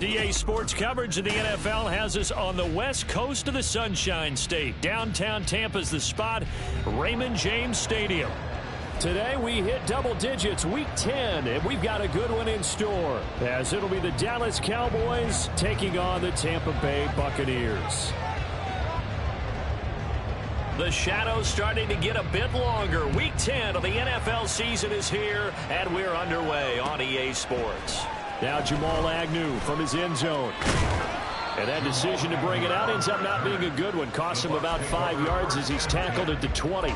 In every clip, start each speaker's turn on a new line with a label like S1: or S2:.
S1: DA Sports coverage of the NFL has us on the west coast of the Sunshine State. Downtown Tampa's the spot, Raymond James Stadium. Today we hit double digits, week 10, and we've got a good one in store, as it'll be the Dallas Cowboys taking on the Tampa Bay Buccaneers. The shadow's starting to get a bit longer. Week 10 of the NFL season is here, and we're underway on EA Sports. Now Jamal Agnew from his end zone. And that decision to bring it out ends up not being a good one. Costs him about 5 yards as he's tackled at the 20.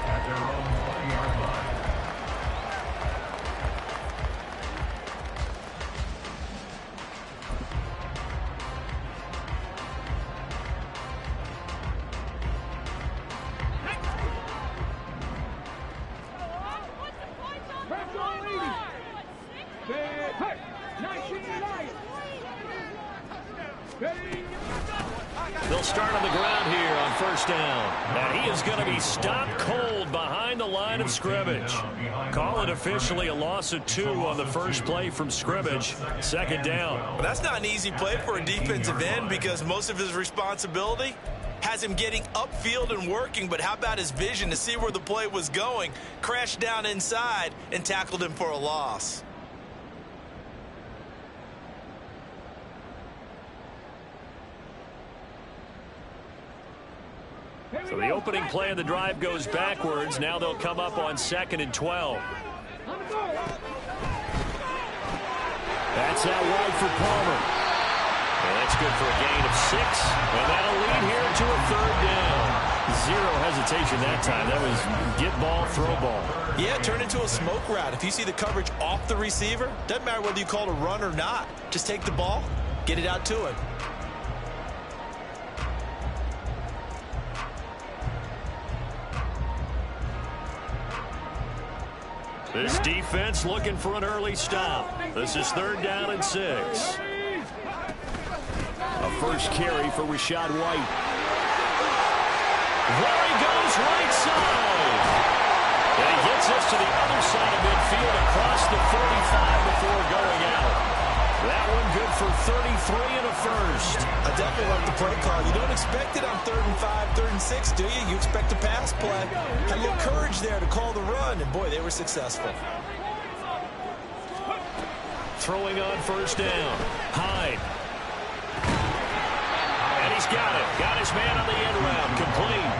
S1: They'll start on the ground here on first down. And he is going to be stopped cold behind the line of scrimmage. Call it officially a loss of 2 on the first play from scrimmage. Second down.
S2: Well, that's not an easy play for a defensive end because most of his responsibility has him getting upfield and working, but how about his vision to see where the play was going, crashed down inside, and tackled him for a loss.
S1: So the opening play of the drive goes backwards. Now they'll come up on 2nd and 12. That's out wide for Palmer. And that's good for a gain of 6. And that'll lead here to a third down. Zero hesitation that time. That was get ball, throw ball.
S2: Yeah, turn into a smoke route. If you see the coverage off the receiver, doesn't matter whether you call it a run or not. Just take the ball, get it out to him.
S1: This defense looking for an early stop. This is 3rd down and 6. A first carry for Rachaad White. There he goes, right side. And he gets us to the other side of midfield across the 45 before going out. That one good for 33 and a first.
S2: I definitely like the play call. You don't expect it on 3rd and 5, 3rd and 6, do you? You expect a pass play. Had a little courage there to call the run, and boy, they were successful.
S1: Throwing on first down. Hyde. And he's got it. Got his man on the end round. Complete.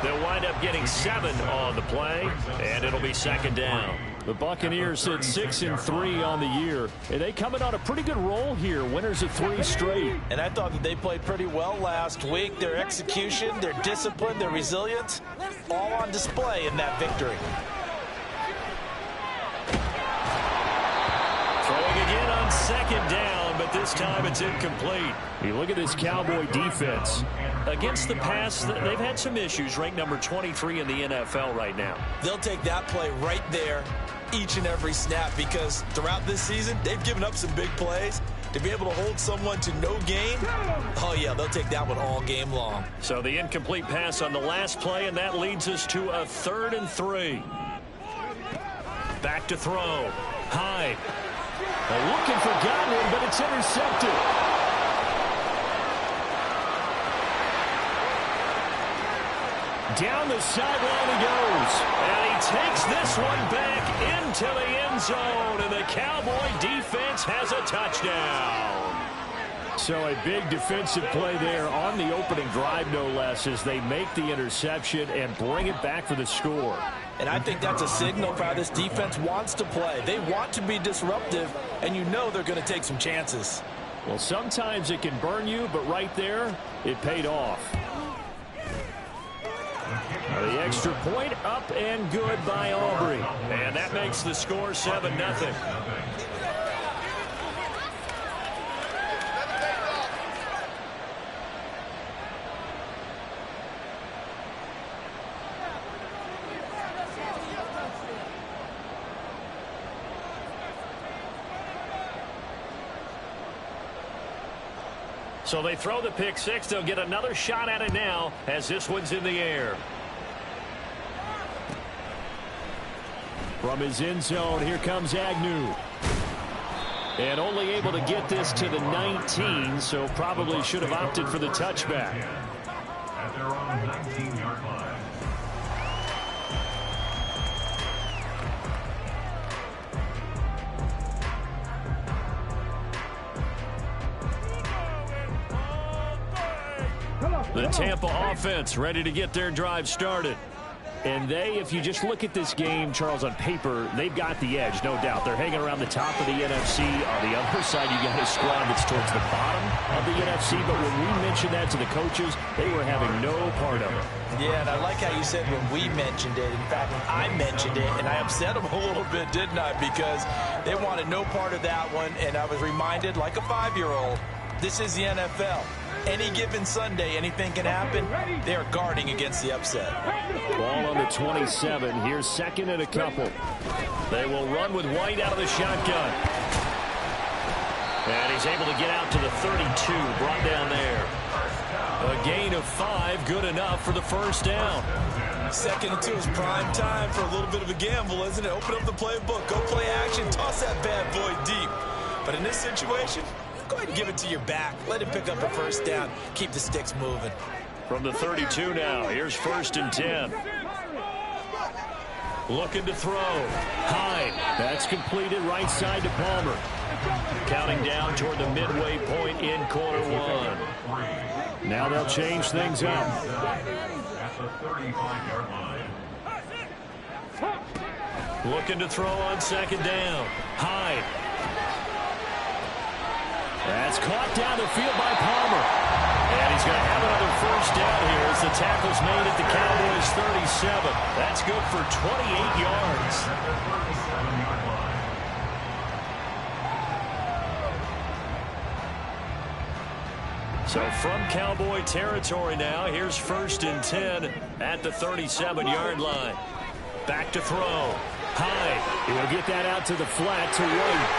S1: They'll wind up getting 7 on the play, and it'll be 2nd down. The Buccaneers sit 6-3 on the year, and they come in on a pretty good roll here. Winners of 3 straight.
S2: And I thought that they played pretty well last week. Their execution, their discipline, their resilience, all on display in that victory.
S1: Throwing again on 2nd down, but this time it's incomplete. You look at this Cowboy defense. Against the pass, they've had some issues, ranked number 23 in the NFL right now.
S2: They'll take that play right there each and every snap because throughout this season, they've given up some big plays. To be able to hold someone to no gain, oh, yeah, they'll take that one all game long.
S1: So the incomplete pass on the last play, and that leads us to a 3rd and 3. Back to throw. Hyde. Looking for Godwin, but it's intercepted. Down the sideline he goes. And he takes this one back into the end zone. And the Cowboy defense has a touchdown. So a big defensive play there on the opening drive, no less, as they make the interception and bring it back for the score.
S2: And I think that's a signal for how this defense wants to play. They want to be disruptive, and you know they're going to take some chances.
S1: Well, sometimes it can burn you, but right there, it paid off. The extra point up and good by Aubrey. And that makes the score 7-0. So they throw the pick 6. They'll get another shot at it now as this one's in the air. From his end zone, here comes Agnew. And only able to get this to the 19, so probably should have opted for the touchback.
S3: At their own 19-yard line.
S1: The Tampa offense ready to get their drive started. And if you just look at this game, Charles, on paper, they've got the edge, no doubt. They're hanging around the top of the NFC. On the other side, you got a squad that's towards the bottom of the NFC. But when we mentioned that to the coaches, they were having no part of it.
S2: Yeah, and I like how you said when we mentioned it. In fact, I mentioned it, and I upset them a little bit, didn't I? Because they wanted no part of that one, and I was reminded, like a 5-year-old, this is the NFL. Any given Sunday, anything can happen. They are guarding against the upset.
S1: Ball on the 27. Here's second and a couple. They will run with White out of the shotgun. And he's able to get out to the 32, brought down there. A gain of 5, good enough for the first down.
S2: 2nd and 2 is prime time for a little bit of a gamble, isn't it? Open up the playbook, go play action, toss that bad boy deep. But in this situation, go ahead and give it to your back. Let him pick up a first down. Keep the sticks moving.
S1: From the 32 now, here's 1st and 10. Looking to throw. Hyde. That's completed right side to Palmer. Counting down toward the midway point in quarter one. Now they'll change things up.
S3: At the 35-yard line.
S1: Looking to throw on 2nd down. Hyde. That's caught down the field by Palmer. And he's going to have another first down here as the tackle's made at the Cowboys' 37. That's good for 28 yards. So from Cowboy territory now, here's 1st and 10 at the 37-yard line. Back to throw. Hyde. He'll get that out to the flat to White.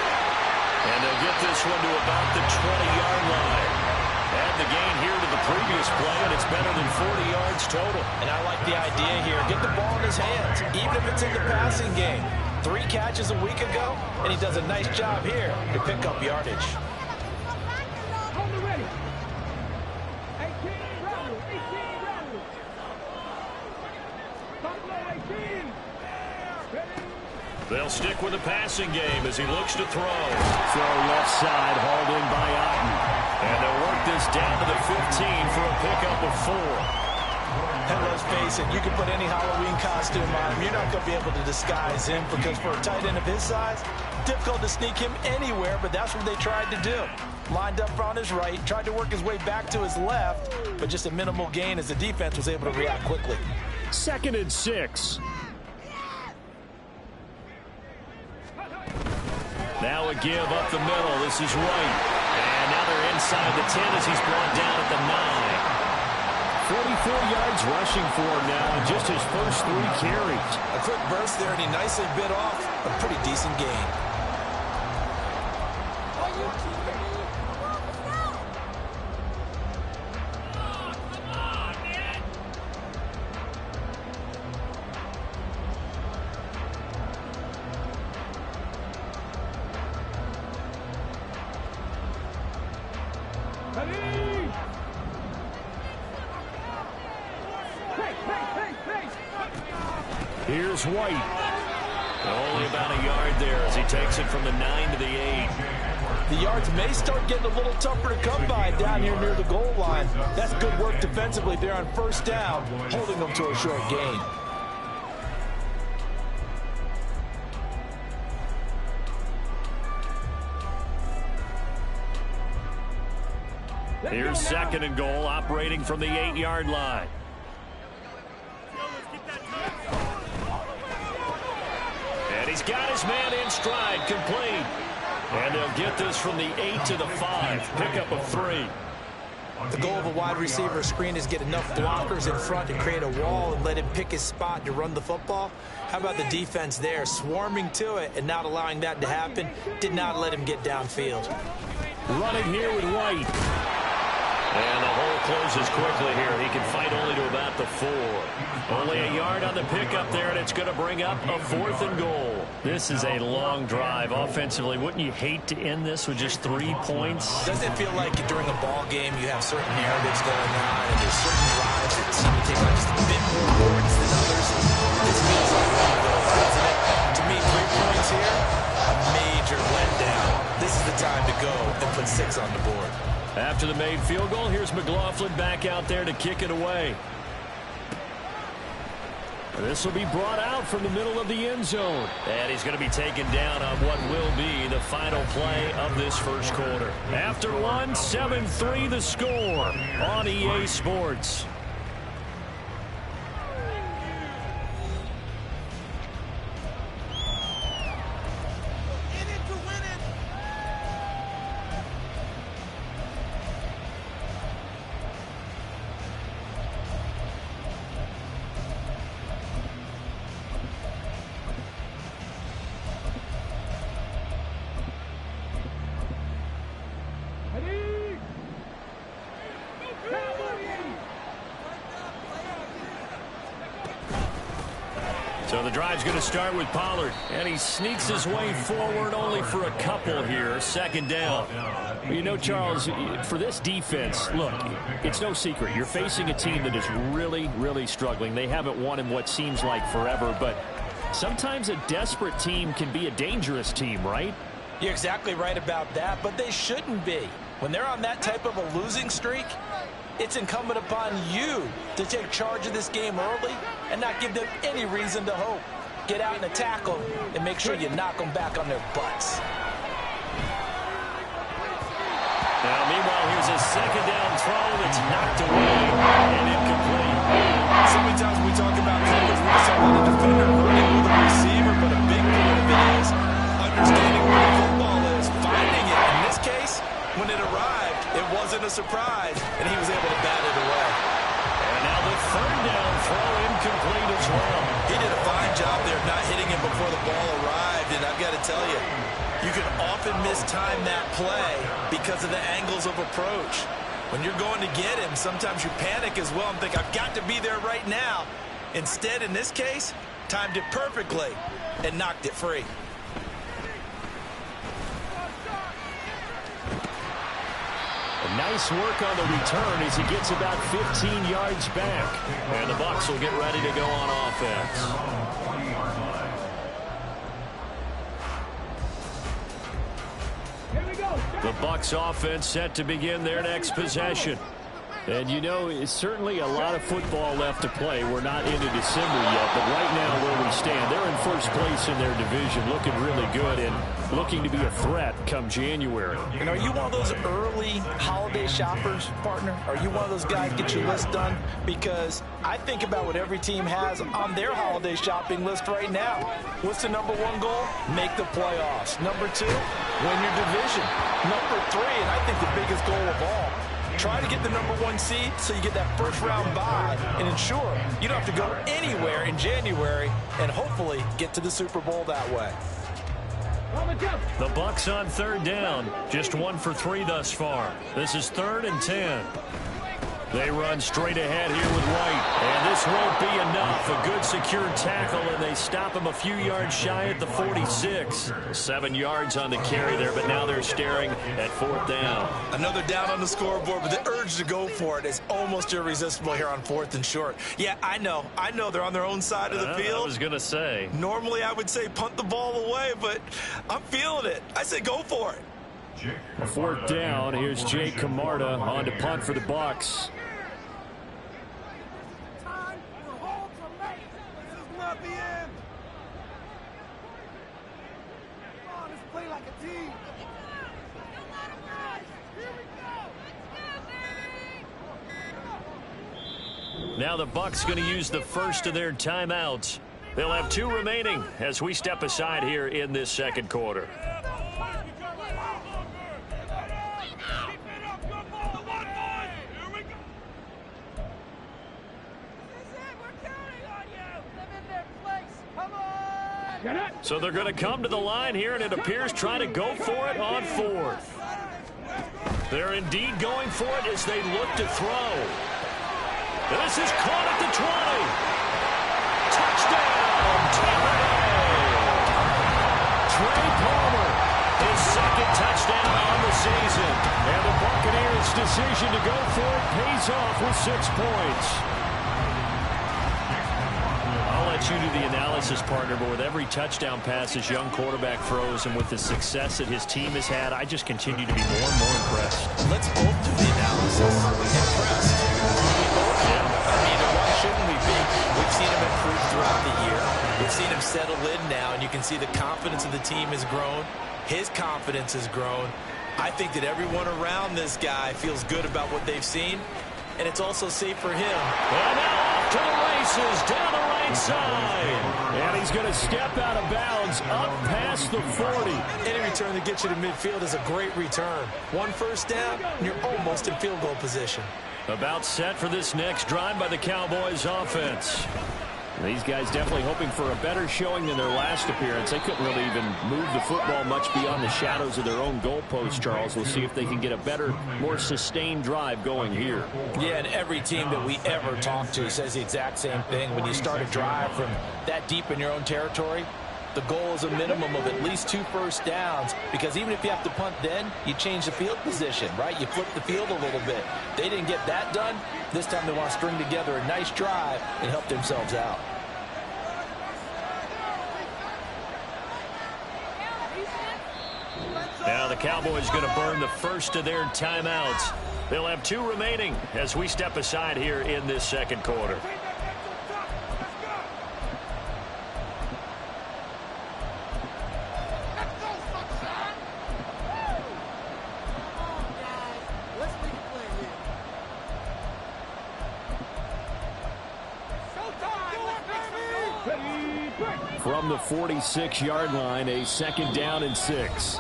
S1: And they'll get this one to about the 20-yard line. Add the gain here to the previous play, and it's better than 40 yards total.
S2: And I like the idea here. Get the ball in his hands, even if it's in the passing game. 3 catches a week ago, and he does a nice job here to pick up yardage.
S1: They'll stick with the passing game as he looks to throw. Throw left side, hauled in by Otten. And they'll work this down to the 15 for a pickup of 4.
S2: And let's face it, you can put any Halloween costume on him. You're not going to be able to disguise him because for a tight end of his size, difficult to sneak him anywhere, but that's what they tried to do. Lined up on his right, tried to work his way back to his left, but just a minimal gain as the defense was able to react quickly.
S1: 2nd and 6. Now a give up the middle. This is White. And now they're inside the 10 as he's brought down at the 9. 44 yards rushing for him now in just his first 3 carries.
S2: A quick burst there, and he nicely bit off a pretty decent gain.
S1: Here's White. Only about a yard there as he takes it from the 9 to the 8.
S2: The yards may start getting a little tougher to come by down here near the goal line. That's good work defensively there on 1st down, holding them to a short gain.
S1: Here's 2nd and goal, operating from the 8-yard line. And he's got his man in stride, complete. And they'll get this from the 8 to the 5, pickup of 3.
S2: The goal of a wide receiver screen is get enough blockers in front to create a wall and let him pick his spot to run the football. How about the defense there, swarming to it and not allowing that to happen? Did not let him get downfield.
S1: Running here with White. And the hole closes quickly here. He can fight only to about the 4. Only a yard on the pickup there, and it's going to bring up a 4th and goal. This is a long drive offensively. Wouldn't you hate to end this with just 3 points?
S2: Doesn't it feel like during a ball game you have certain narratives going on and there's certain drives that seem to take on just a bit more importance than others? This feels like one of those, doesn't it? To me, 3 points here, a major letdown. This is the time to go and put 6 on the board.
S1: After the made field goal, here's McLaughlin back out there to kick it away. This will be brought out from the middle of the end zone. And he's going to be taken down on what will be the final play of this first quarter. After one, 7-3 the score on EA Sports. So the drive's going to start with Pollard, and he sneaks his way forward only for a couple here. 2nd down. You know, Charles, for this defense, look, it's no secret. You're facing a team that is really, really struggling. They haven't won in what seems like forever, but sometimes a desperate team can be a dangerous team, right?
S2: You're exactly right about that, but they shouldn't be. When they're on that type of a losing streak, it's incumbent upon you to take charge of this game early and not give them any reason to hope. Get out and attack them and make sure you knock them back on their butts.
S1: Now, meanwhile, here's a 2nd down throw that's knocked away and incomplete.
S2: So many times we talk about coverage, we just talk about the defender hurting with a receiver, but a big part of it is understanding where the football is, finding it. In this case, when it arrived, it wasn't a surprise, and he was able to bat it away.
S1: And now the 3rd down throw incomplete as well.
S2: He did a fine job there not hitting him before the ball arrived, and I've got to tell you, you can often mistime that play because of the angles of approach. When you're going to get him, sometimes you panic as well and think, I've got to be there right now. Instead, in this case, timed it perfectly and knocked it free.
S1: Nice work on the return as he gets about 15 yards back. And the Bucs will get ready to go on offense. The Bucs offense set to begin their next possession. And, you know, it's certainly a lot of football left to play. We're not into December yet, but right now where we stand, they're in first place in their division, looking really good and looking to be a threat come January.
S2: And are you one of those early holiday shoppers, partner? Are you one of those guys get your list done? Because I think about what every team has on their holiday shopping list right now. What's the number 1 goal? Make the playoffs. Number 2, win your division. Number 3, and I think the biggest goal of all, try to get the number 1 seed so you get that first round bye and ensure you don't have to go anywhere in January and hopefully get to the Super Bowl that way.
S1: The Bucs on 3rd down. Just 1 for 3 thus far. This is 3rd and 10. They run straight ahead here with White. And this won't be enough. A good secure tackle, and they stop him a few yards shy at the 46. 7 yards on the carry there, but now they're staring at 4th down.
S2: Another down on the scoreboard, but the urge to go for it is almost irresistible here on 4th and short. Yeah, I know they're on their own side of the field.
S1: I was going to say.
S2: Normally I would say punt the ball away, but I'm feeling it. I say go for it.
S1: 4th down. Here's Jake Camarda on to punt for the Bucs. Now the Bucs going to use the first of their timeouts. They'll have 2 remaining as we step aside here in this 2nd quarter. So they're going to come to the line here, and it appears trying to go for it on 4th. They're indeed going for it as they look to throw. This is caught at the 20. Touchdown, Tampa Bay. Trey Palmer, his second touchdown on the season. And the Buccaneers' decision to go for it pays off with 6 points. I'll let you do the analysis, partner, but with every touchdown pass his young quarterback throws and with the success that his team has had, I just continue to be more and more impressed.
S2: Let's both do the analysis. Impressed. I mean, why shouldn't we be? We've seen him improve throughout the year. We've seen him settle in now, and you can see the confidence of the team has grown. His confidence has grown. I think that everyone around this guy feels good about what they've seen, and it's also safe for him.
S1: And now off to the races, down the right side. And he's going to step out of bounds up past the 40.
S2: Any return that gets you to midfield is a great return. 1 first down, and you're almost in field goal position.
S1: About set for this next drive by the Cowboys offense. These guys definitely hoping for a better showing than their last appearance. They couldn't really even move the football much beyond the shadows of their own goalpost, Charles. We'll see if they can get a better, more sustained drive going here.
S4: Yeah, and every team that we ever talk to says the exact same thing. When you start a drive from that deep in your own territory, the goal is a minimum of at least 2 first downs, because even if you have to punt then, you change the field position, right? You flip the field a little bit. They didn't get that done. This time they want to string together a nice drive and help themselves out.
S1: Now the Cowboys going to burn the first of their timeouts. They'll have 2 remaining as we step aside here in this second quarter. From the 46-yard line, a 2nd down and 6.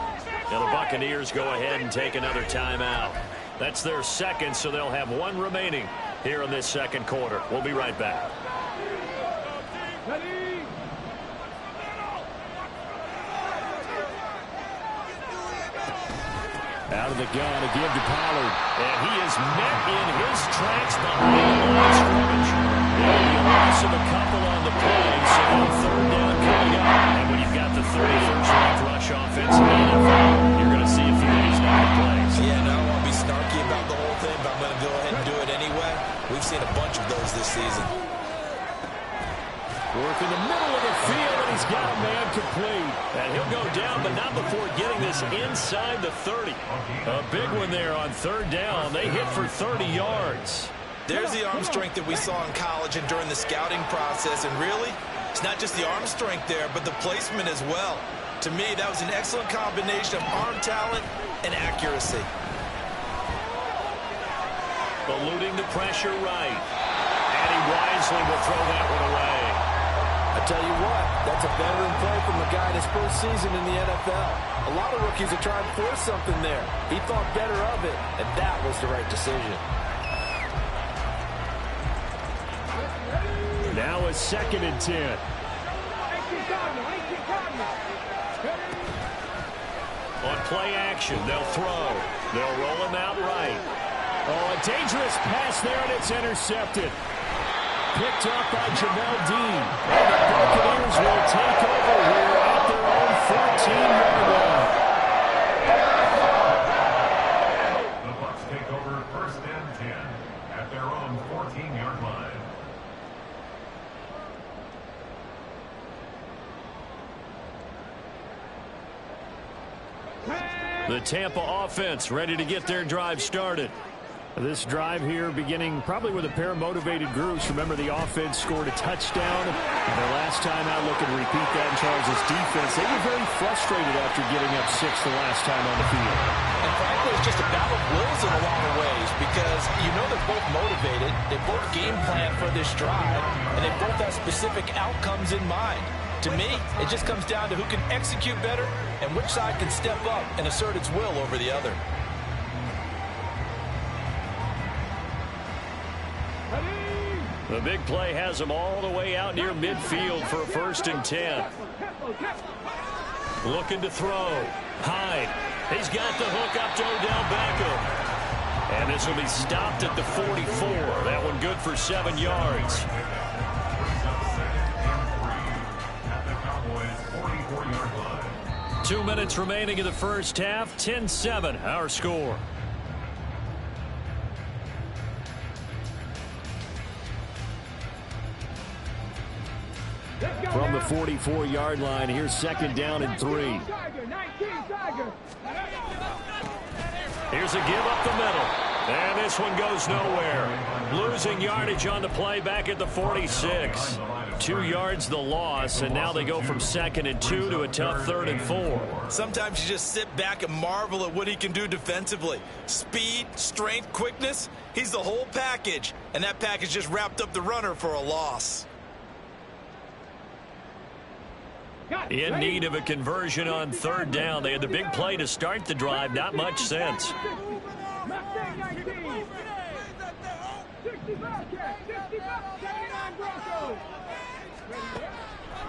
S1: Now the Buccaneers go ahead and take another timeout. That's their second, so they'll have 1 remaining here in this second quarter. We'll be right back. Out of the gun, a give to Pollard. And he is met in his tracks behind the line of scrimmage. There'll be a loss of a couple on the play, so now 3rd down coming up. And when you've got the 31st ranked rush offense in the NFL, you're going to see a few of these negative plays.
S2: Yeah, and I don't want to be snarky about the whole thing, but I'm going to go ahead and do it anyway. We've seen a bunch of those this season.
S1: Work in the middle of the field, and he's got a man complete. And he'll go down, but not before getting this inside the 30. A big one there on 3rd down. They hit for 30 yards.
S2: There's the arm strength that we saw in college and during the scouting process. And really, it's not just the arm strength there, but the placement as well. To me, that was an excellent combination of arm talent and accuracy.
S1: Eluding the pressure right. And he wisely will throw that one away.
S4: I tell you what, that's a veteran play from a guy in his first season in the NFL. A lot of rookies are trying to force something there. He thought better of it, and that was the right decision.
S1: Now a 2nd and 10. On play action, they'll throw. They'll roll him out right. Oh, a dangerous pass there, and it's intercepted. Picked up by Jamel Dean. And the Buccaneers will take over here at their own 14-yard line.
S3: The Bucs take over 1st and 10 at their own 14-yard line.
S1: The Tampa offense ready to get their drive started. This drive here beginning probably with a pair of motivated groups. Remember, the offense scored a touchdown. And their last time out, looking to repeat that in Charles' defense. They were very frustrated after giving up 6 the last time on the field.
S4: And frankly, it's just a battle of wills in a lot of ways, because you know they're both motivated. They both game plan for this drive, and they both have specific outcomes in mind. To me, it just comes down to who can execute better and which side can step up and assert its will over the other.
S1: The big play has them all the way out near midfield for a 1st and 10. Looking to throw. Hyde. He's got the hook up to Odell Beckham. And this will be stopped at the 44. That one good for 7 yards.
S3: At the Cowboys' 44-yard line.
S1: 2 minutes remaining in the first half. 10-7, our score. From the 44-yard line, here's second down and 3. Here's a give up the middle. And this one goes nowhere. Losing yardage on the play back at the 46. 2 yards the loss, and now they go from 2nd and 2 to a tough 3rd and 4.
S2: Sometimes you just sit back and marvel at what he can do defensively. Speed, strength, quickness. He's the whole package, and that package just wrapped up the runner for a loss.
S1: In need of a conversion on 3rd down. They had the big play to start the drive. Not much sense.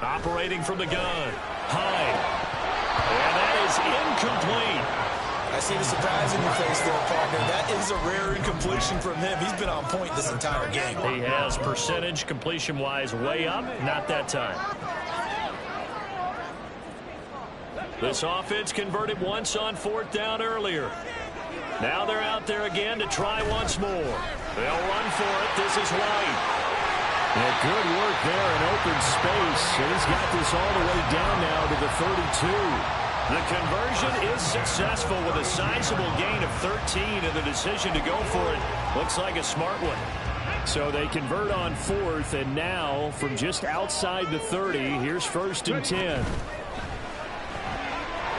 S1: Operating from the gun. Hyde. And that is incomplete.
S2: I see the surprise in your face there, partner. That is a rare incompletion from him. He's been on point this entire game.
S1: He has percentage completion-wise way up. Not that time. This offense converted once on 4th down earlier. Now they're out there again to try once more. They'll run for it. This is White. Yeah, good work there in open space. And he's got this all the way down now to the 32. The conversion is successful with a sizable gain of 13, and the decision to go for it looks like a smart one. So they convert on 4th, and now from just outside the 30, here's 1st and 10.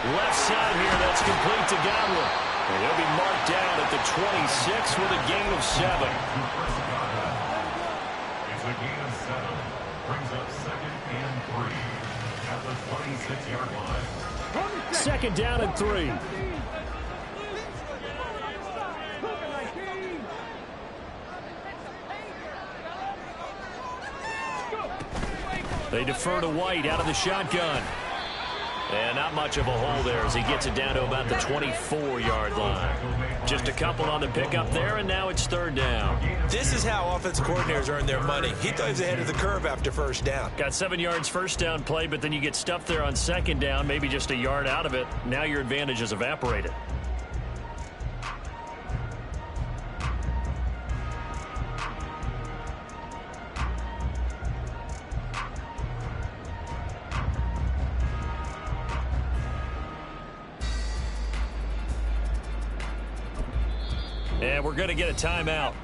S1: Left side here, that's complete to Godwin. And he'll be marked down at the 26 with a gain of 7.
S3: It's a gain of 7. Brings up 2nd and 3 at the 26-yard line.
S1: 2nd down and 3. They defer to White out of the shotgun. And not much of a hole there as he gets it down to about the 24-yard line. Just a couple on the pickup there, and now it's 3rd down.
S2: This is how offensive coordinators earn their money. He throws ahead of the curve after 1st down.
S1: Got 7 yards 1st down play, but then you get stuffed there on 2nd down, maybe just a yard out of it. Now your advantage is evaporated. And we're going to get a timeout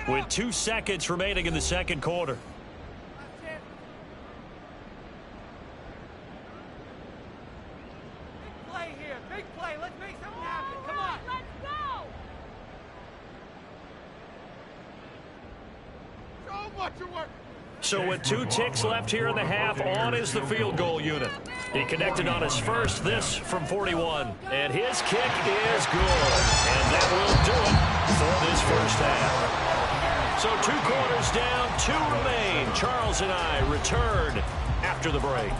S1: with 2 seconds remaining in the 2nd quarter.
S5: Big play here. Big play. Let's make something happen. Come on. Let's go. So much work.
S1: So with 2 ticks left here in the half, on is the field goal unit. He connected on his first, this from 41. And his kick is good. And that will do it for this first half. So 2 quarters down, 2 remain. Charles and I return after the break.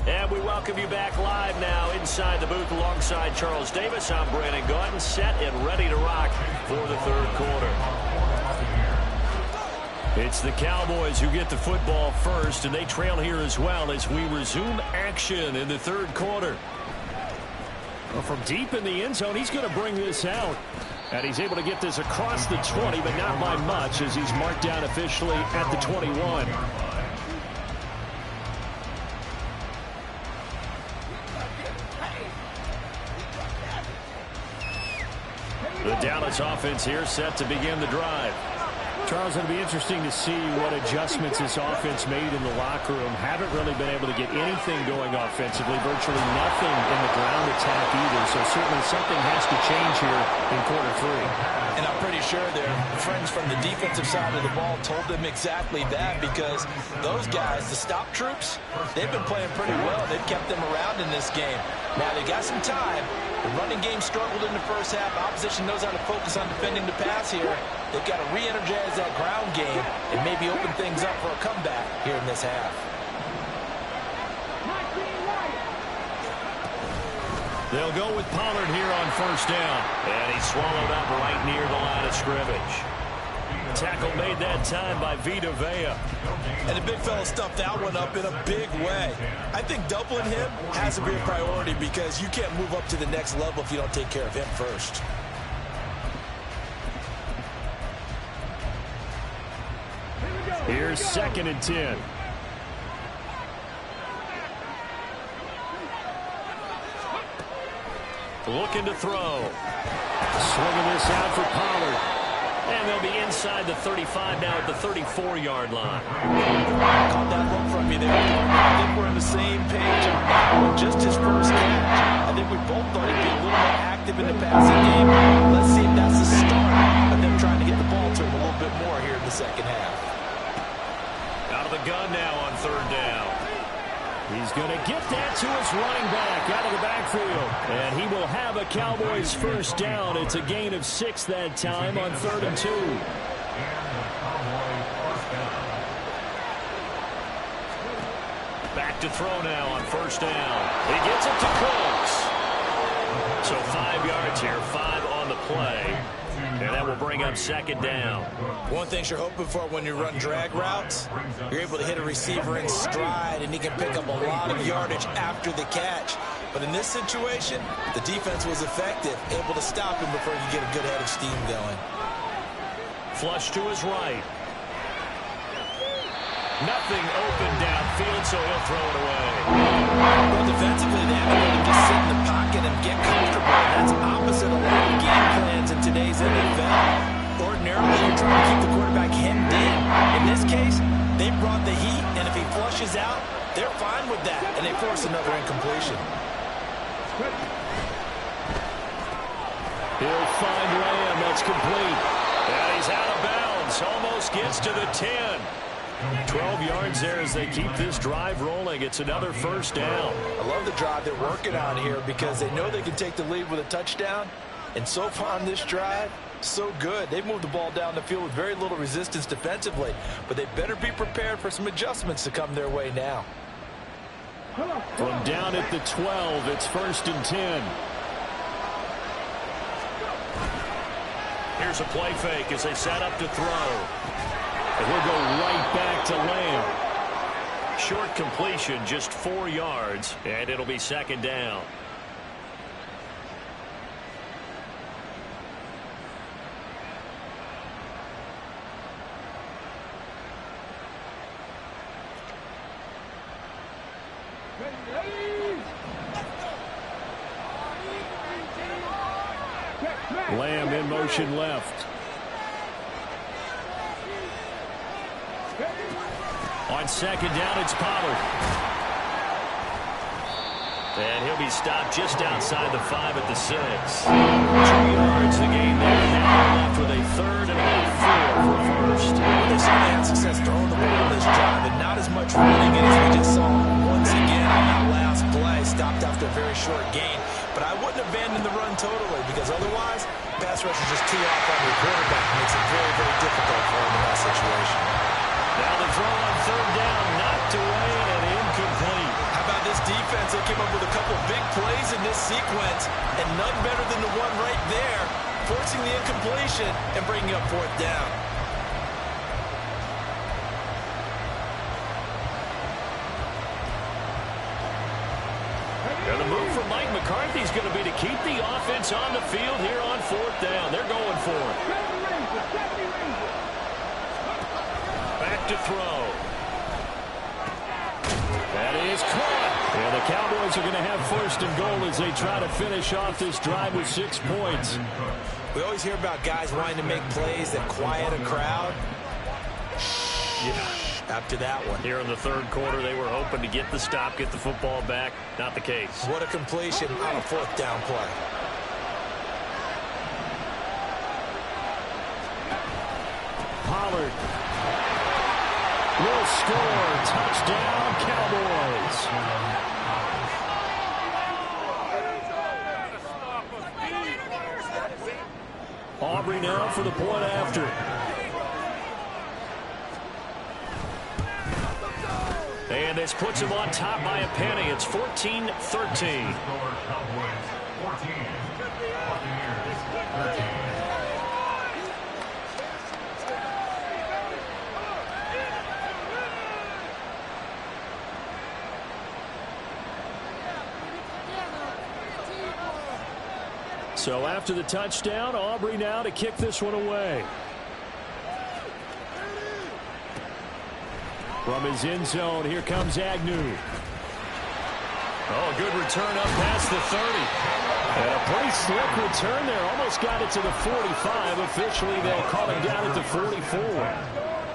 S1: And we welcome you back live now inside the booth alongside Charles Davis. I'm Brandon Gaudin, set and ready to rock for the 3rd quarter. It's the Cowboys who get the football first, and they trail here as well as we resume action in the 3rd quarter. Well, from deep in the end zone, he's going to bring this out. And he's able to get this across the 20, but not by much as he's marked down officially at the 21. The Dallas offense here set to begin the drive. Charles, it'll be interesting to see what adjustments this offense made in the locker room. Haven't really been able to get anything going offensively, virtually nothing in the ground attack either. So certainly something has to change here in quarter three.
S4: And I'm pretty sure their friends from the defensive side of the ball told them exactly that, because those guys, the stop troops, they've been playing pretty well. They've kept them around in this game. Now they got some time. The running game struggled in the first half. Opposition knows how to focus on defending the pass here. They've got to re-energize that ground game and maybe open things up for a comeback here in this half.
S1: They'll go with Pollard here on first down. And he's swallowed up right near the line of scrimmage. Tackle made that time by Vita Vea.
S2: And the big fella stuffed that one up in a big way. I think doubling him has to be a priority, because you can't move up to the next level if you don't take care of him first.
S1: Here's 2nd and 10. Looking to throw. Swinging this out for Pollard. And they'll be inside the 35 now at the 34-yard line.
S4: Caught that look from you there. I think we're on the same page on that one. Just his first catch. I think we both thought he'd be a little more active in the passing game. Let's see if that's the start of them trying to get the ball to him a little bit more here in the second half.
S1: Out of the gun now on 3rd down. He's going to get that to his running back out of the backfield. And he will have a Cowboys first down. It's a gain of 6 that time on 3rd and 2. Back to throw now on first down. He gets it to Cooks. So 5 yards here, 5 on the play. And that will bring up 2nd down.
S2: One thing you're hoping for when you run drag routes, you're able to hit a receiver in stride, and he can pick up a lot of yardage after the catch. But in this situation, the defense was effective, able to stop him before he could get a good head of steam going.
S1: Flush to his right. Nothing open downfield, so he'll throw it away.
S2: Well, defensively, they haven't let him just sit in the pocket and get comfortable. That's opposite a lot of game plans in today's NFL. Ordinarily, you're trying to keep the quarterback hemmed in. In this case, they brought the heat, and if he flushes out, they're fine with that, and they force another incompletion.
S1: He'll find Lamb. That's complete. And he's out of bounds. Almost gets to the 10. 12 yards there as they keep this drive rolling. It's another first down.
S4: I love the drive they're working on here, because they know they can take the lead with a touchdown. And so far on this drive, so good. They've moved the ball down the field with very little resistance defensively. But they better be prepared for some adjustments to come their way now.
S1: From down at the 12, it's 1st and 10. Here's a play fake as they set up to throw. And he'll go right back to Lamb. Short completion, just 4 yards, and it'll be 2nd down. Lamb in motion left. On 2nd down, it's Pollard. And he'll be stopped just outside the 5 at the 6. 2 yards the gain there. Now left with a 3rd and about 4 for first.
S2: They certainly had success throwing the ball on this drive, and not as much running as we just saw once again on that last play. Stopped after a very short gain. But I wouldn't abandon the run totally, because otherwise, pass rush is just too off on your quarterback. It makes it very, very difficult for him in that situation.
S1: Now the throw on 3rd down, knocked away and incomplete.
S2: How about this defense? They came up with a couple big plays in this sequence, and none better than the one right there, forcing the incompletion and bringing up 4th down.
S1: And the move from Mike McCarthy is going to be to keep the offense on the field here on 4th down. They're going for it. Back to throw. That is caught. And the Cowboys are going to have 1st and goal as they try to finish off this drive with 6 points.
S2: We always hear about guys wanting to make plays that quiet a crowd.
S4: After that one.
S1: Here in the third quarter, they were hoping to get the stop, get the football back. Not the case.
S4: What a completion on a fourth down play.
S1: Pollard will score. Touchdown, Cowboys. Aubrey now for the point after. And this puts him on top by a penny. It's 14-13.
S3: Cowboys 14, Buccaneers 13.
S1: So after the touchdown, Aubrey now to kick this one away. From his end zone, here comes Agnew. Oh, good return up past the 30. And a pretty slick return there. Almost got it to the 45. Officially, they'll call him down at the 44.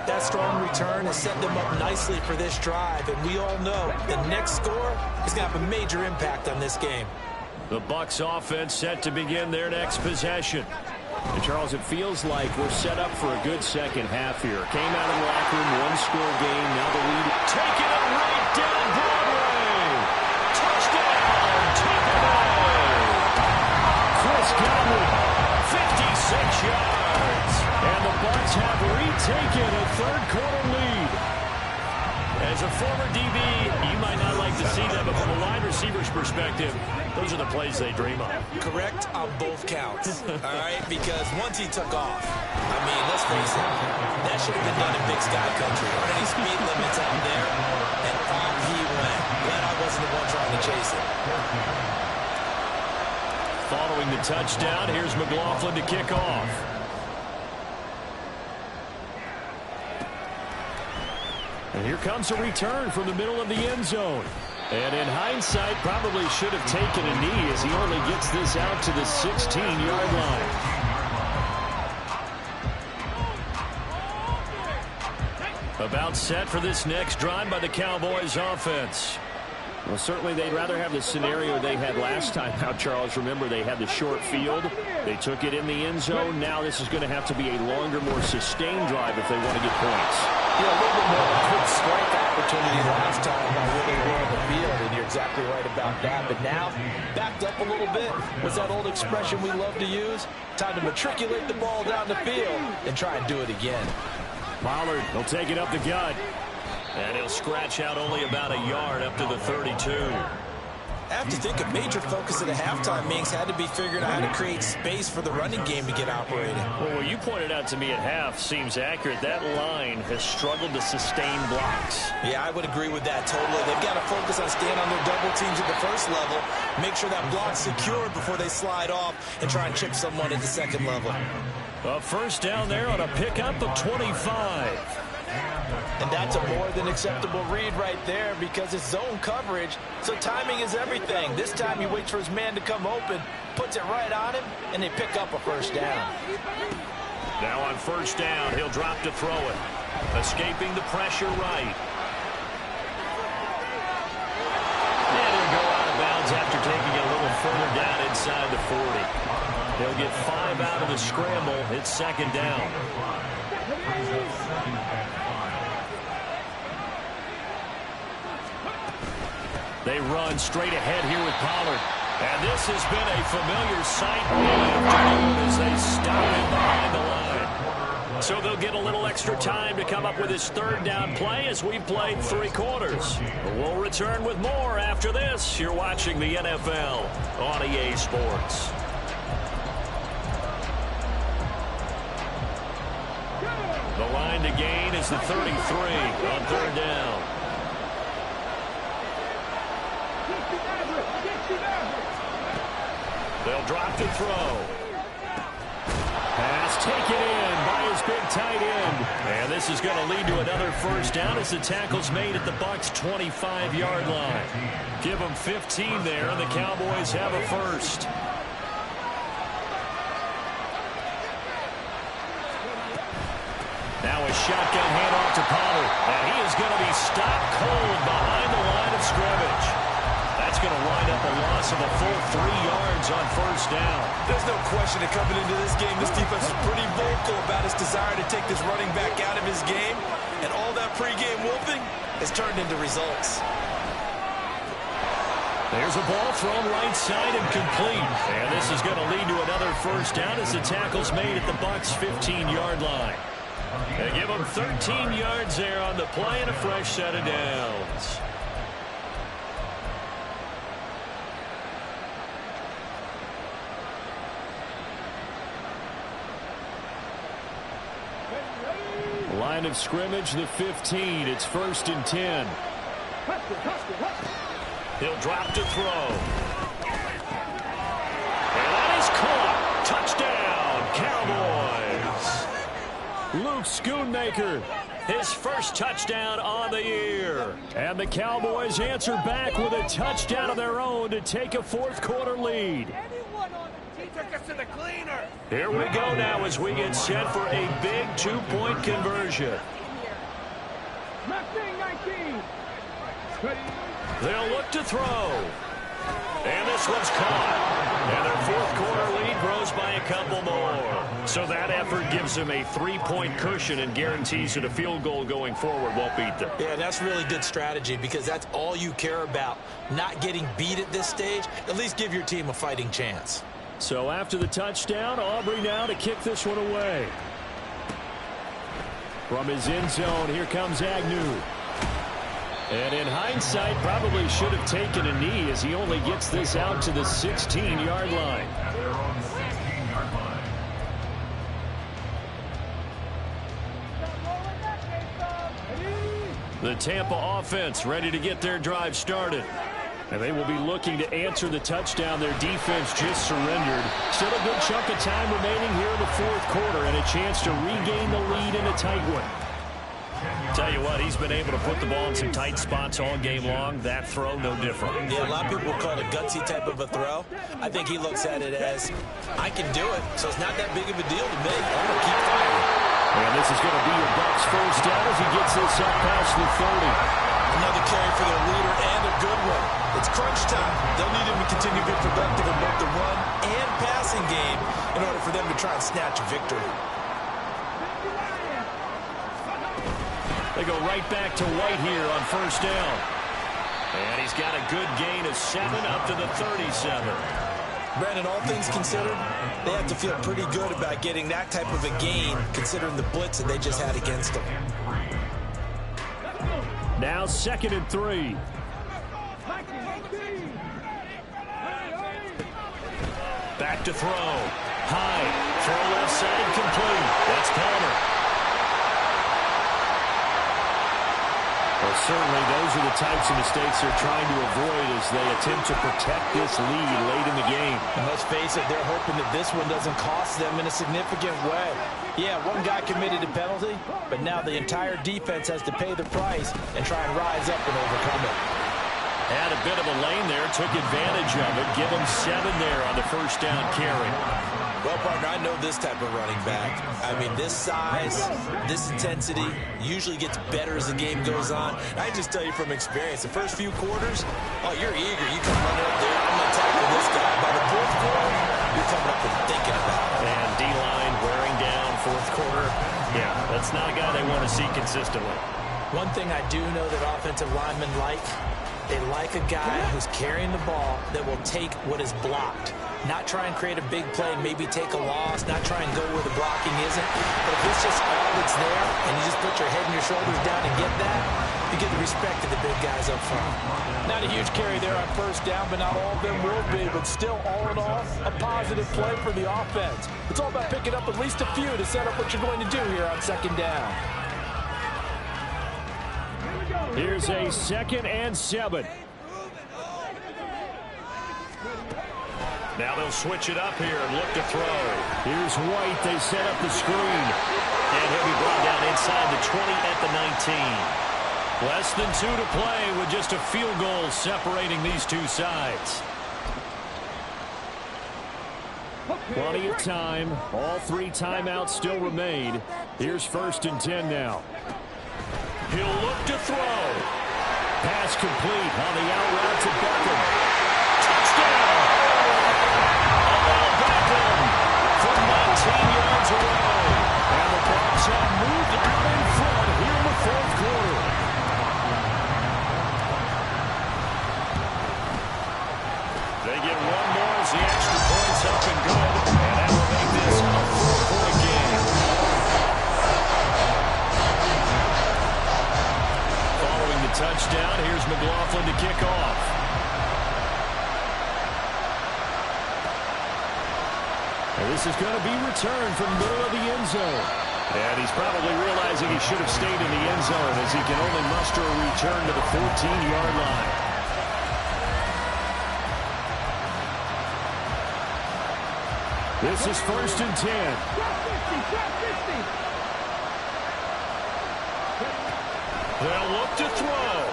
S4: That strong return has set them up nicely for this drive. And we all know the next score is going to have a major impact on this game.
S1: The Bucs offense set to begin their next possession. And Charles, it feels like we're set up for a good second half here. Came out of the locker room, one-score game. Now the lead. Taking it right down Broadway. Touchdown, Tampa Bay. Chris Godwin, 56 yards. And the Bucs have retaken a third-quarter lead. As a former DB, you might not like to see that, but from a wide receiver's perspective, those are the plays they dream of.
S4: Correct on both counts, all right? Because once he took off, I mean, let's face it, that should have been done in Big Sky Country. Aren't any speed limits out there? And on he went. Glad I wasn't the one trying to chase it.
S1: Following the touchdown, here's McLaughlin to kick off. And here comes a return from the middle of the end zone. And in hindsight, probably should have taken a knee as he only gets this out to the 16-yard line. About set for this next drive by the Cowboys offense. Well, certainly they'd rather have the scenario they had last time out, Charles. Remember, they had the short field. They took it in the end zone. Now this is going to have to be a longer, more sustained drive if they want to get points.
S4: Yeah, a little bit more of a quick strike opportunity last time by where they were on the field, and you're exactly right about that. But now, backed up a little bit. What's that old expression we love to use? Time to matriculate the ball down the field and try and do it again.
S1: Pollard will take it up the gut. And he'll scratch out only about a yard up to the 32.
S4: I have to think a major focus of the halftime meetings had to be figuring out how to create space for the running game to get operating.
S1: Well, what you pointed out to me at half seems accurate. That line has struggled to sustain blocks.
S4: Yeah, I would agree with that totally. They've got to focus on staying on their double teams at the first level, make sure that block's secured before they slide off and try and chip someone at the second level.
S1: A first down there on a pickup of 25.
S4: And that's a more than acceptable read right there because it's zone coverage, so timing is everything. This time he waits for his man to come open, puts it right on him, and they pick up a first down.
S1: Now on first down, he'll drop to throw it. Escaping the pressure right. And he'll go out of bounds after taking it a little further down inside the 40. He'll get 5 out of the scramble. It's second down. They run straight ahead here with Pollard. And this has been a familiar sight as they stop him behind the line. So they'll get a little extra time to come up with his third down play as we've played 3 quarters. We'll return with more after this. You're watching the NFL on EA Sports. The line to gain is the 33 on third down. They'll drop to throw. Pass taken in by his big tight end. And this is going to lead to another first down as the tackle's made at the Bucs' 25-yard line. Give them 15 there, and the Cowboys have a first. Now a shotgun handoff to Pollard. And he is going to be stopped cold behind the line of scrimmage. That's going to wind up a loss of a full 3 yards on first down.
S2: There's no question that coming into this game, this defense is pretty vocal about its desire to take this running back out of his game. And all that pregame whooping has turned into results.
S1: There's a ball thrown right side and complete. And this is going to lead to another first down as the tackle's made at the Bucs' 15-yard line. They give them 13 yards there on the play and a fresh set of downs. Line of scrimmage, the 15. It's 1st and 10. He'll drop to throw. And that is caught. Touchdown, Cowboys. Luke Schoonmaker, his first touchdown on the year. And the Cowboys answer back with a touchdown of their own to take a fourth-quarter lead.
S5: He took us to the cleaner.
S1: Here we go now as we get set for a big 2-point conversion. They'll look to throw. And this one's caught. And their fourth-quarter lead grows by a couple more. So that effort gives them a 3-point cushion and guarantees that a field goal going forward won't beat them.
S4: Yeah, that's really good strategy because that's all you care about. Not getting beat at this stage. At least give your team a fighting chance.
S1: So after the touchdown, Aubrey now to kick this one away. From his end zone, here comes Agnew. And in hindsight, probably should have taken a knee as he only gets this out to the 16-yard line.
S3: At their own 16-yard line.
S1: The Tampa offense ready to get their drive started. And they will be looking to answer the touchdown their defense just surrendered. Still a good chunk of time remaining here in the fourth quarter and a chance to regain the lead in a tight one. Tell you what, he's been able to put the ball in some tight spots all game long. That throw, no different.
S4: Yeah, a lot of people call it a gutsy type of a throw. I think he looks at it as, I can do it, so it's not that big of a deal to me. I'm going to keep fighting.
S1: And this is going to be a Bucs first down as he gets this up past the 30.
S2: Another carry for their leader and a good one. It's crunch time. They'll need him to continue to be productive in both the run and passing game in order for them to try and snatch a victory.
S1: They go right back to White here on first down. And he's got a good gain of 7 up to the 37.
S2: Brandon, all things considered, they have to feel pretty good about getting that type of a gain considering the blitz that they just had against them.
S1: Now 2nd and 3. Back to throw. High. Throw left side complete. That's Palmer. Well, certainly those are the types of mistakes they're trying to avoid as they attempt to protect this lead late in the game.
S4: And let's face it, they're hoping that this one doesn't cost them in a significant way. Yeah, one guy committed a penalty, but now the entire defense has to pay the price and try and rise up and overcome it.
S1: Had a bit of a lane there, took advantage of it. Give him 7 there on the first down carry.
S2: Well, partner, I know this type of running back. I mean, this size, this intensity usually gets better as the game goes on. I just tell you from experience, the first few quarters, oh, you're eager. You come running up there, I'm going to tackle this guy. By the fourth quarter, you're coming up and thinking about it.
S1: And D-line wearing down fourth quarter. Yeah, that's not a guy they want to see consistently.
S4: One thing I do know that offensive linemen like, they like a guy who's carrying the ball that will take what is blocked. Not try and create a big play and maybe take a loss, not try and go where the blocking isn't. But if it's just all that's there and you just put your head and your shoulders down and get that, you get the respect of the big guys up front. Not a huge carry there on first down, but not all of them will be. But still, all in all, a positive play for the offense. It's all about picking up at least a few to set up what you're going to do here on second down.
S1: Here's a 2nd and 7. Now they'll switch it up here and look to throw. Here's White. They set up the screen. And he'll be brought down inside the 20 at the 19. Less than 2 to play with just a field goal separating these two sides. Plenty of time. All 3 timeouts still remain. Here's 1st and 10 now. He'll look to throw. Pass complete on the out route to Beckham. Touchdown! Beckham from 19 yards away. And the Bucs have moved out in front here in the 4th quarter. They get one more as the extra point's up and good. And that will make this a 4-point game. Following the touchdown, here's McLaughlin to kick off. And this is going to be returned from the middle of the end zone. And he's probably realizing he should have stayed in the end zone as he can only muster a return to the 14-yard line. This is 1st and 10. They'll look to throw.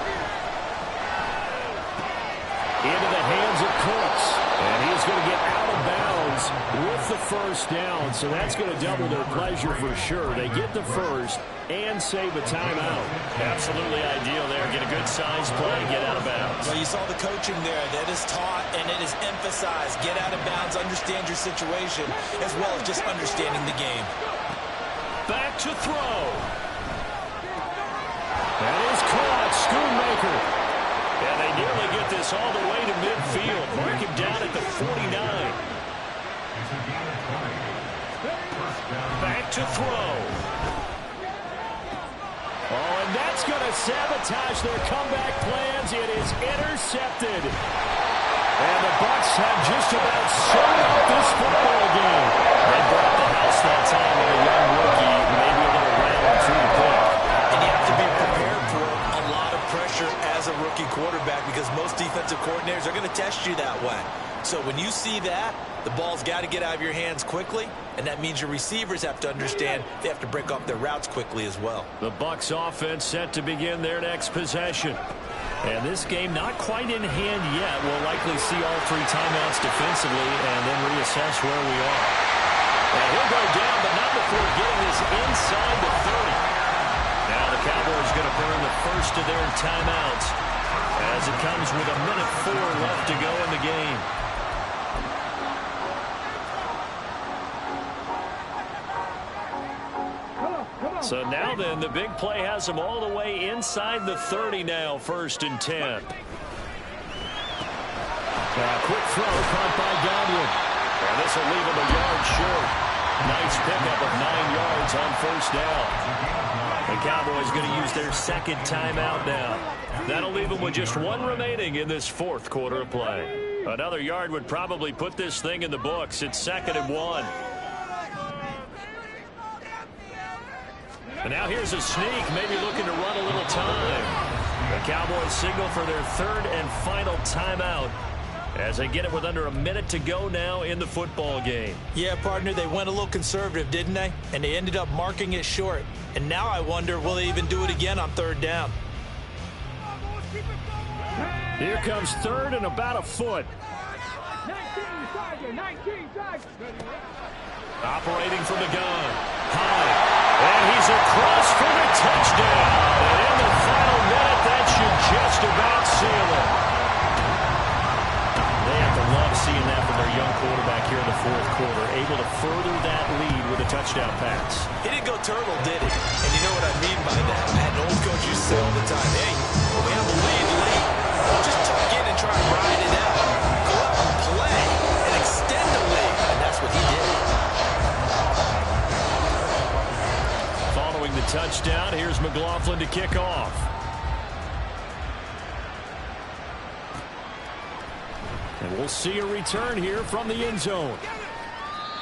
S1: Into the hands of Cooks. And he's going to get out of bounds with the 1st down. So that's going to double their pleasure for sure. They get the 1st and save a timeout. Absolutely ideal there. Get a good size play, get out of bounds.
S4: Well, you saw the coaching there. That is taught and it is emphasized. Get out of bounds, understand your situation, as well as just understanding the game.
S1: Back to throw. That is caught. Schoonmaker. And they nearly get this all the way to midfield. Mark him down at the 49. Back to throw. Oh, and that's going to sabotage their comeback plans. It is intercepted. And the Bucs have just about sewn up this football game. They brought the house that time with a young rookie, maybe a little round through the pick.
S4: And you have to be prepared for a lot of pressure as a rookie quarterback because most defensive coordinators are going to test you that way. So when you see that, the ball's got to get out of your hands quickly, and that means your receivers have to understand they have to break off their routes quickly as well.
S1: The Bucs offense set to begin their next possession. And this game not quite in hand yet. We'll likely see all 3 timeouts defensively and then reassess where we are. And he'll go down, but not before getting this inside the 30. Now the Cowboys going to burn the first of their timeouts as it comes with 1:04 left to go in the game. So now then, the big play has them all the way inside the 30 now, 1st and 10. Quick throw caught by Godwin. And this will leave him a yard short. Nice pickup of 9 yards on 1st down. The Cowboys going to use their 2nd timeout now. That'll leave them with just 1 remaining in this 4th quarter of play. Another yard would probably put this thing in the books. It's 2nd and 1. And now here's a sneak, maybe looking to run a little time. The Cowboys signal for their 3rd and final timeout as they get it with under a minute to go now in the football game.
S4: Yeah, partner, they went a little conservative, didn't they? And they ended up marking it short. And now I wonder, will they even do it again on 3rd down?
S1: Here comes 3rd and about a foot.
S5: 19,
S1: Operating from the gun. High. And he's across for the touchdown. And in the final minute, that should just about seal it. They have to love seeing that from their young quarterback here in the 4th quarter, able to further that lead with a touchdown pass.
S4: He didn't go turtle, did he? And you know what I mean by that. I had an old coach used to say all the time, hey, when we have a lead late, don't just tuck in and try and ride it out. Go out and play and extend the lead. And that's what he did.
S1: Following the touchdown, here's McLaughlin to kick off. And we'll see a return here from the end zone.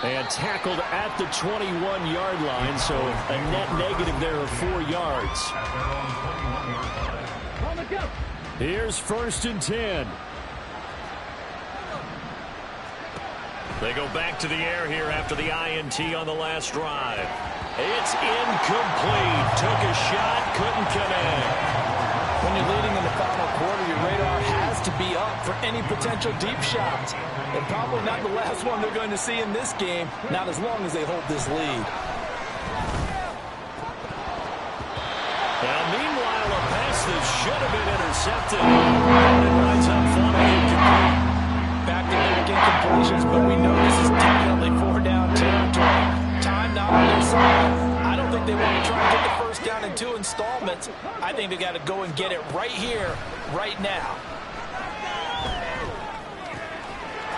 S1: And tackled at the 21-yard line, so a net negative there of 4 yards. Here's 1st and 10. They go back to the air here after the INT on the last drive. It's incomplete. Took a shot, couldn't connect.
S4: When you're leading in the final quarter, your radar has to be up for any potential deep shots. And probably not the last one they're going to see in this game, not as long as they hold this lead.
S1: intercepted. And it winds up falling incomplete.
S4: Back-to-back incompletions, but we know this is definitely four-down territory. Time not on their side. I don't think they want to try and get the first down in 2 installments. I think they got to go and get it right here, right now.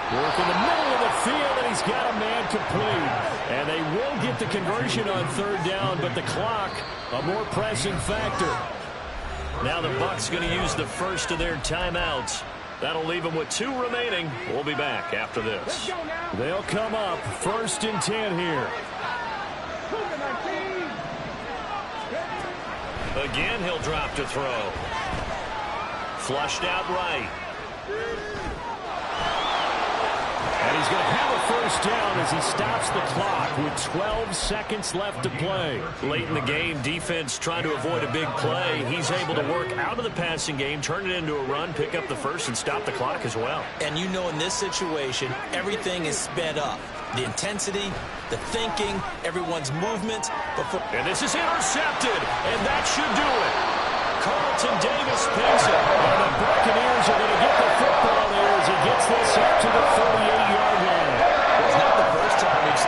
S1: Work in the middle of the field, and he's got a man complete. And they will get the conversion on third down, but the clock, a more pressing factor. Now the Bucs going to use the first of their timeouts. That'll leave them with 2 remaining. We'll be back after this. They'll come up 1st and 10 here. Again, he'll drop to throw. Flushed out right. And he's going to have a first down as he stops the clock with 12 seconds left to play. Late in the game, defense trying to avoid a big play. He's able to work out of the passing game, turn it into a run, pick up the first, and stop the clock as well.
S4: And you know in this situation, everything is sped up. The intensity, the thinking, everyone's movement.
S1: And this is intercepted, and that should do it. Carlton Davis picks it, and the Buccaneers are going to get the football there as he gets this up to the 48-yard line.
S4: It's not the first time we've